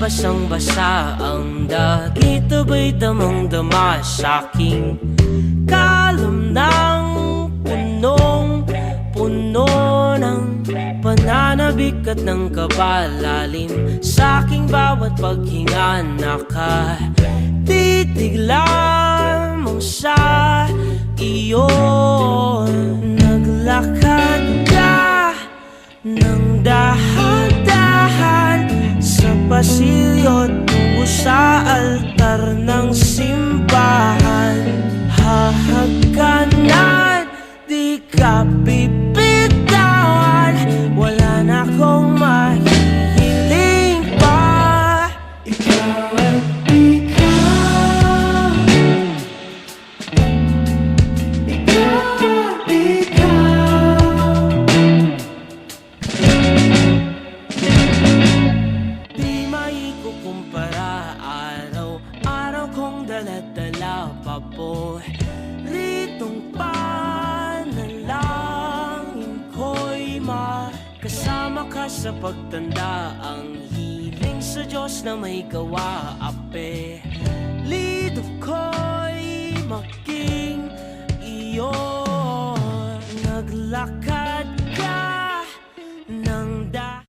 basang-basa ang dagit, abay damang-dama sa'king kalam ng punong-puno ng pananabik at ng kabalalim. Sa'king bawat paghinga nakatitig lamang sa iyo. Naglakad ka ng dahan-dahan sa pasilyo tungo sa altar ng simbahan. Hahagkanan, di ka bibitawan, wala na akong mahihiling pa. Ikaw at ikaw, ikaw at ikaw. Di maikukumpara, araw-araw kong dala-dala pa po ritong panalangin ko'y makasama ka sa pagtanda. Ang hiling sa Diyos na may gawa, apelido ko'y